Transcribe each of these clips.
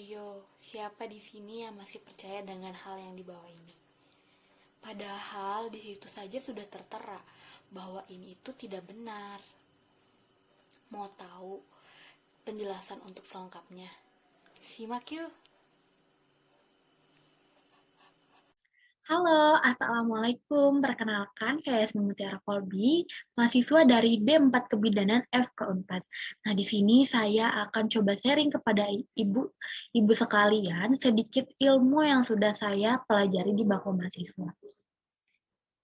Ayo, siapa di sini yang masih percaya dengan hal yang di bawah ini? Padahal di situ saja sudah tertera bahwa ini itu tidak benar. Mau tahu penjelasan untuk selengkapnya? Simak yuk. Halo, Assalamualaikum. Perkenalkan, saya Yasmin Mutiara Kolbi, mahasiswa dari D4 Kebidanan F keempat. Nah, di sini saya akan coba sharing kepada ibu sekalian sedikit ilmu yang sudah saya pelajari di bangku mahasiswa.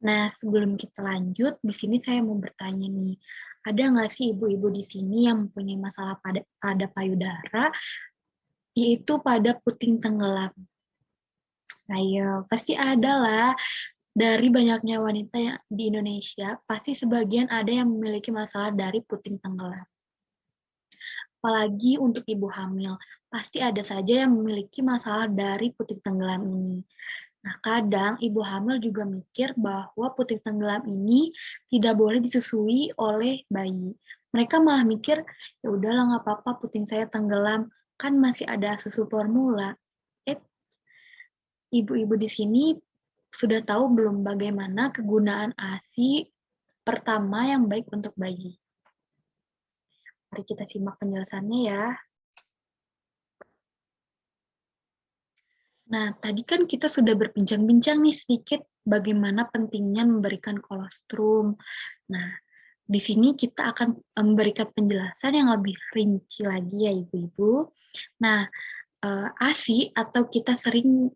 Nah, sebelum kita lanjut, di sini saya mau bertanya nih, ada nggak sih ibu-ibu di sini yang mempunyai masalah pada payudara, yaitu pada puting tenggelam? Ayo, pasti ada lah. Dari banyaknya wanita yang di Indonesia, pasti sebagian ada yang memiliki masalah dari puting tenggelam. Apalagi untuk ibu hamil, pasti ada saja yang memiliki masalah dari puting tenggelam ini. Nah, kadang ibu hamil juga mikir bahwa puting tenggelam ini tidak boleh disusui oleh bayi. Mereka malah mikir, ya udahlah nggak apa-apa puting saya tenggelam, kan masih ada susu formula. Eh, ibu-ibu di sini sudah tahu belum bagaimana kegunaan ASI pertama yang baik untuk bayi? Mari kita simak penjelasannya ya. Nah, tadi kan kita sudah berbincang-bincang nih sedikit bagaimana pentingnya memberikan kolostrum. Nah, di sini kita akan memberikan penjelasan yang lebih rinci lagi ya ibu-ibu. Nah, ASI atau kita sering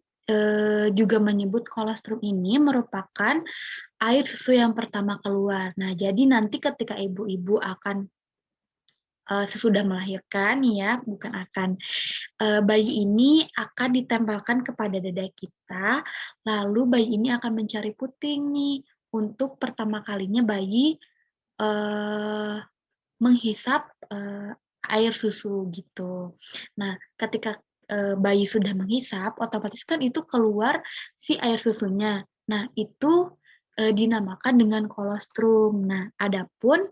juga menyebut kolostrum ini merupakan air susu yang pertama keluar. Nah, jadi nanti ketika ibu-ibu akan sesudah melahirkan ya, bukan akan, bayi ini akan ditempelkan kepada dada kita, lalu bayi ini akan mencari puting nih, untuk pertama kalinya bayi, eee, menghisap, air susu gitu. Nah, ketika, bayi sudah menghisap, otomatis kan itu keluar si air susunya. Nah, itu, dinamakan dengan kolostrum. Nah, adapun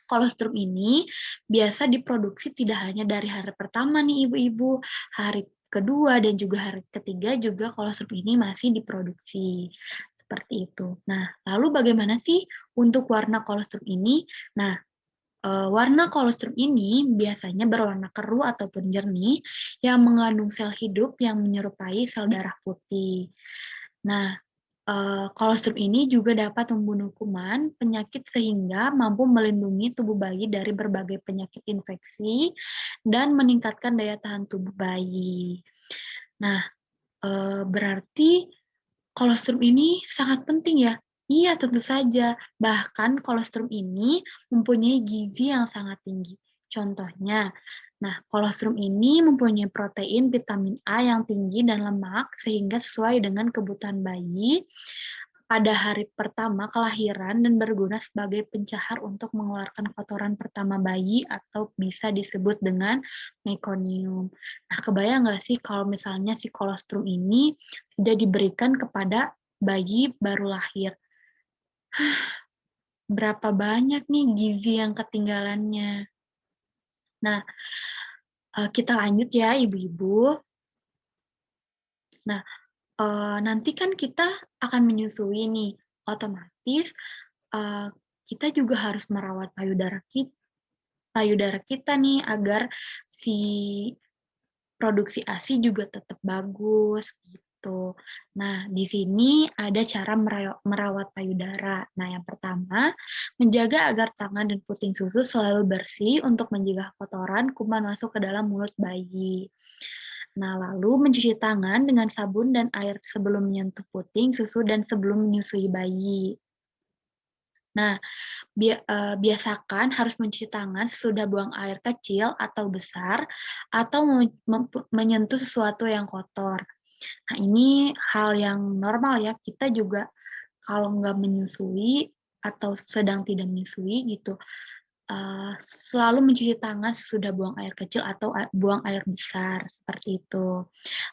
kolostrum ini biasa diproduksi tidak hanya dari hari pertama nih ibu-ibu, hari kedua dan juga hari ketiga juga kolostrum ini masih diproduksi. Seperti itu. Nah, lalu bagaimana sih untuk warna kolostrum ini? Nah, warna kolostrum ini biasanya berwarna keruh ataupun jernih yang mengandung sel hidup yang menyerupai sel darah putih. Nah, kolostrum ini juga dapat membunuh kuman, penyakit sehingga mampu melindungi tubuh bayi dari berbagai penyakit infeksi dan meningkatkan daya tahan tubuh bayi. Nah, berarti kolostrum ini sangat penting ya? Iya, tentu saja. Bahkan kolostrum ini mempunyai gizi yang sangat tinggi. Contohnya, nah kolostrum ini mempunyai protein, vitamin A yang tinggi dan lemak sehingga sesuai dengan kebutuhan bayi pada hari pertama kelahiran dan berguna sebagai pencahar untuk mengeluarkan kotoran pertama bayi atau bisa disebut dengan mekonium. Nah, kebayang nggak sih kalau misalnya si kolostrum ini tidak diberikan kepada bayi baru lahir? Berapa banyak nih gizi yang ketinggalannya. Nah, kita lanjut ya ibu-ibu. Nah, nanti kan kita akan menyusui nih, otomatis, eee, kita juga harus merawat payudara kita nih agar si produksi ASI juga tetap bagus, gitu. Nah, di sini ada cara merawat payudara. Nah, yang pertama, menjaga agar tangan dan puting susu selalu bersih untuk mencegah kotoran kuman masuk ke dalam mulut bayi. Nah, lalu mencuci tangan dengan sabun dan air sebelum menyentuh puting susu dan sebelum menyusui bayi. Nah, biasakan harus mencuci tangan sesudah buang air kecil atau besar, atau menyentuh sesuatu yang kotor. Nah, ini hal yang normal ya, kita juga kalau nggak menyusui atau sedang tidak menyusui gitu, selalu mencuci tangan sesudah buang air kecil atau buang air besar, seperti itu.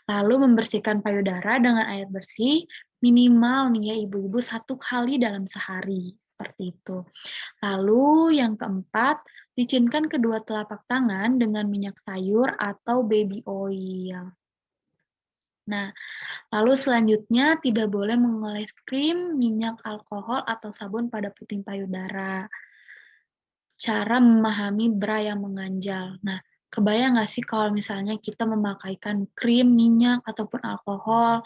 Lalu membersihkan payudara dengan air bersih, minimal nih ya ibu-ibu 1 kali dalam sehari, seperti itu. Lalu yang keempat, licinkan kedua telapak tangan dengan minyak sayur atau baby oil. Nah, lalu selanjutnya tidak boleh mengoles krim, minyak alkohol, atau sabun pada puting payudara. Cara memahami bra yang mengganjal. Nah, kebayang nggak sih kalau misalnya kita memakaikan krim, minyak, ataupun alkohol,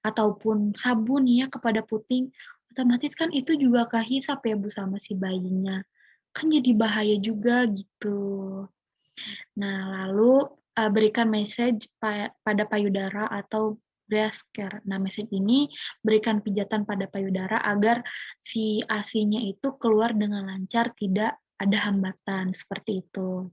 ataupun sabun ya kepada puting, otomatis kan itu juga kehisap ya Bu sama si bayinya. Kan jadi bahaya juga gitu. Nah, lalu berikan message pada payudara atau breast care. Nah, message ini berikan pijatan pada payudara agar si ASI-nya itu keluar dengan lancar, tidak ada hambatan, seperti itu.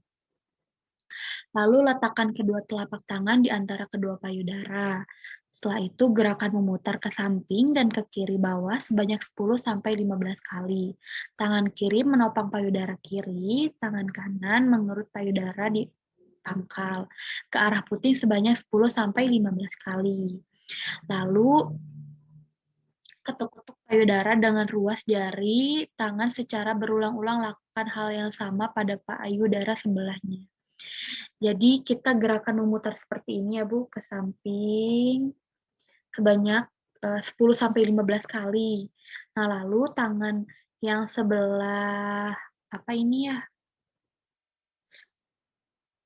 Lalu letakkan kedua telapak tangan di antara kedua payudara. Setelah itu gerakan memutar ke samping dan ke kiri bawah sebanyak 10-15 kali. Tangan kiri menopang payudara kiri, tangan kanan mengerut payudara di pangkal ke arah puting sebanyak 10-15 kali. Lalu ketuk-ketuk payudara dengan ruas jari tangan secara berulang-ulang, lakukan hal yang sama pada payudara sebelahnya. Jadi kita gerakan memutar seperti ini ya Bu, ke samping sebanyak 10-15 kali. Nah, lalu tangan yang sebelah apa ini ya?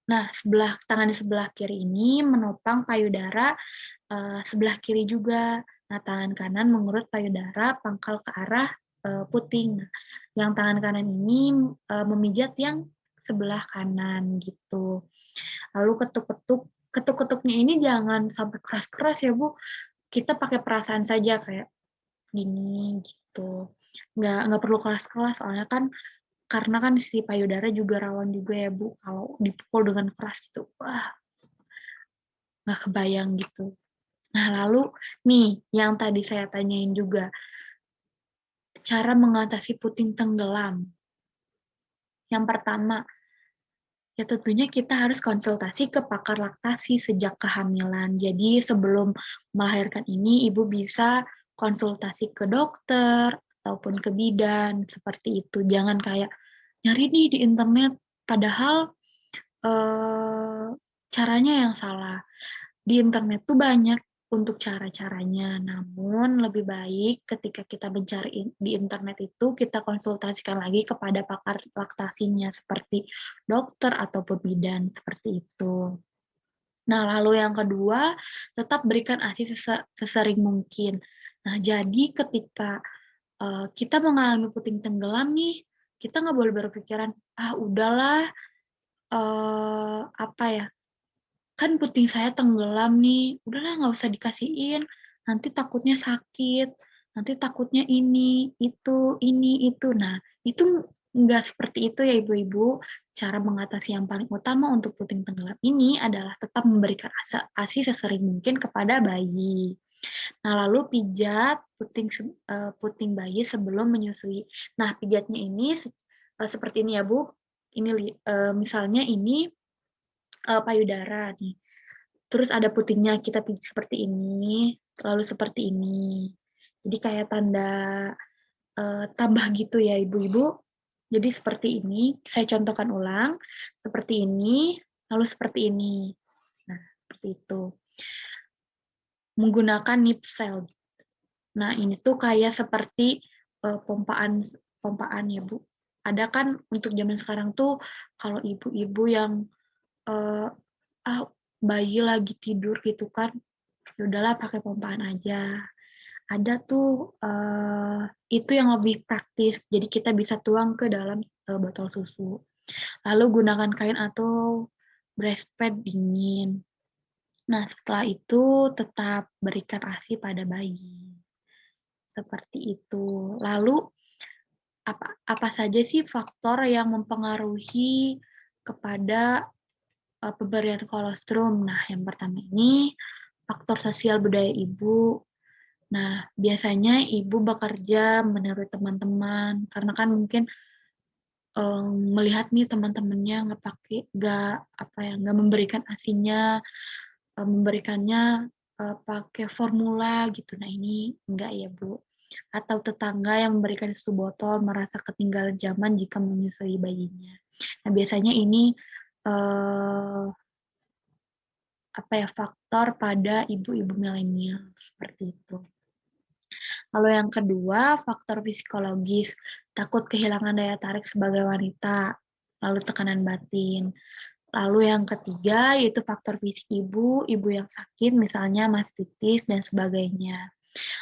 Nah, tangan di sebelah kiri ini menopang payudara sebelah kiri juga. Nah, tangan kanan mengerut payudara pangkal ke arah puting. Nah, yang tangan kanan ini memijat yang sebelah kanan gitu. Lalu ketuk-ketuknya ini jangan sampai keras-keras ya Bu. Kita pakai perasaan saja kayak gini gitu. Nggak perlu keras-keras soalnya kan karena kan si payudara juga rawan juga ya Bu, kalau dipukul dengan keras gitu, wah nggak kebayang gitu. Nah lalu nih yang tadi saya tanyain juga, cara mengatasi puting tenggelam. Yang pertama, ya tentunya kita harus konsultasi ke pakar laktasi sejak kehamilan. Jadi sebelum melahirkan ini ibu bisa konsultasi ke dokter ataupun ke bidan seperti itu. Jangan kayak nyari nih di internet padahal caranya yang salah. Di internet tuh banyak untuk cara-caranya, namun lebih baik ketika kita mencari di internet itu kita konsultasikan lagi kepada pakar laktasinya seperti dokter ataupun bidan seperti itu. Nah, lalu yang kedua, tetap berikan ASI sesering mungkin. Nah, jadi ketika kita mengalami puting tenggelam nih, kita nggak boleh berpikiran, ah udahlah, apa ya, kan puting saya tenggelam nih, udahlah nggak usah dikasihin, nanti takutnya sakit, nanti takutnya ini, itu. Nah, itu nggak seperti itu ya Ibu-Ibu. Cara mengatasi yang paling utama untuk puting tenggelam ini adalah tetap memberikan ASI sesering mungkin kepada bayi. Nah, lalu pijat puting bayi sebelum menyusui. Nah, pijatnya ini seperti ini ya Bu, ini misalnya ini payudara nih. Terus ada putingnya, kita pijit seperti ini, lalu seperti ini. Jadi kayak tanda tambah gitu ya ibu-ibu. Jadi seperti ini, saya contohkan ulang, seperti ini, lalu seperti ini. Nah, seperti itu. Menggunakan nip cell. Nah, ini tuh kayak seperti pompaan pompaan ya Bu. Ada kan untuk zaman sekarang tuh kalau ibu-ibu yang eh, ah bayi lagi tidur gitu kan, ya udahlah pakai pompaan aja. Ada tuh itu yang lebih praktis. Jadi kita bisa tuang ke dalam botol susu. Lalu gunakan kain atau breastpad dingin. Nah, setelah itu tetap berikan ASI pada bayi. Seperti itu. Lalu apa saja sih faktor yang mempengaruhi kepada pemberian kolostrum? Nah, yang pertama ini faktor sosial budaya ibu. Nah, biasanya ibu bekerja menurut teman-teman karena kan mungkin melihat nih teman-temannya nggak memberikan asinya, memberikannya pakai formula gitu. Nah, ini enggak ya, Bu. Atau tetangga yang memberikan susu botol merasa ketinggalan zaman jika menyusui bayinya. Nah, biasanya ini, faktor pada ibu-ibu milenial, seperti itu. Lalu yang kedua, faktor psikologis, takut kehilangan daya tarik sebagai wanita, lalu tekanan batin. Lalu yang ketiga, yaitu faktor fisik ibu yang sakit, misalnya mastitis dan sebagainya.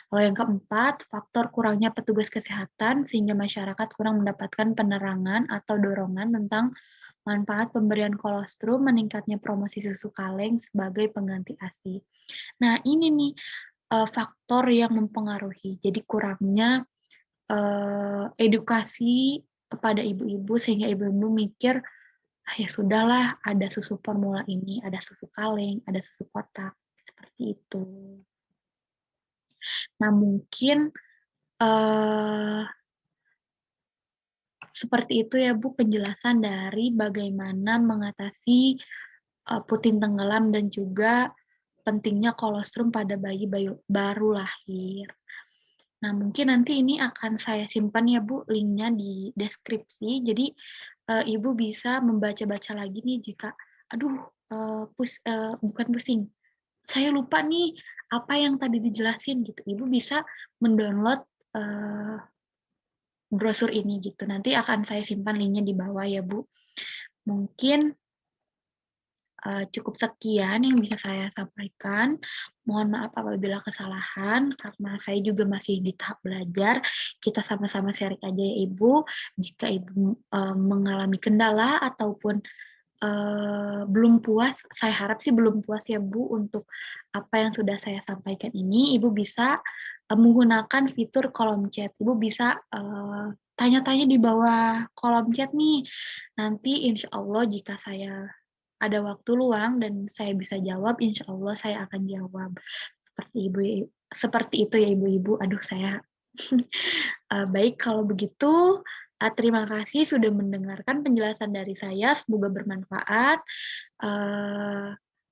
Lalu yang keempat, faktor kurangnya petugas kesehatan sehingga masyarakat kurang mendapatkan penerangan atau dorongan tentang manfaat pemberian kolostrum, meningkatnya promosi susu kaleng sebagai pengganti ASI. Nah, ini nih faktor yang mempengaruhi. Jadi kurangnya edukasi kepada ibu-ibu sehingga ibu-ibu mikir, ah, ya sudahlah, ada susu formula ini, ada susu kaleng, ada susu kotak, seperti itu. Nah, mungkin seperti itu ya Bu penjelasan dari bagaimana mengatasi puting tenggelam dan juga pentingnya kolostrum pada bayi baru lahir. Nah, mungkin nanti ini akan saya simpan ya Bu linknya di deskripsi. Jadi Ibu bisa membaca-baca lagi nih jika, aduh, bukan pusing, saya lupa nih apa yang tadi dijelasin gitu. Ibu bisa mendownload brosur ini gitu. Nanti akan saya simpan linknya di bawah ya Bu. Mungkin cukup sekian yang bisa saya sampaikan. Mohon maaf apabila kesalahan, karena saya juga masih di tahap belajar. Kita sama-sama sharing aja ya Ibu. Jika Ibu mengalami kendala ataupun belum puas, saya harap sih belum puas ya Bu untuk apa yang sudah saya sampaikan ini. Ibu bisa menggunakan fitur kolom chat. Ibu bisa tanya-tanya di bawah kolom chat nih. Nanti insya Allah jika saya ada waktu luang dan saya bisa jawab, insya Allah saya akan jawab. Seperti itu ya ibu-ibu. Aduh saya baik kalau begitu. Terima kasih sudah mendengarkan penjelasan dari saya. Semoga bermanfaat.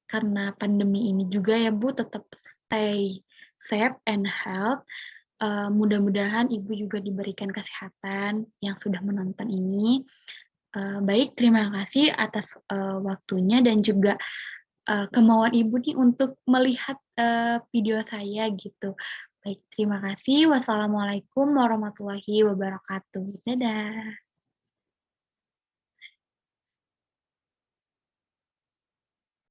Karena pandemi ini juga ya Bu, tetap stay safe and health. Mudah-mudahan Ibu juga diberikan kesehatan yang sudah menonton ini. Baik, terima kasih atas waktunya dan juga kemauan Ibu nih untuk melihat video saya gitu. Baik, terima kasih. Wassalamualaikum warahmatullahi wabarakatuh. Dadah.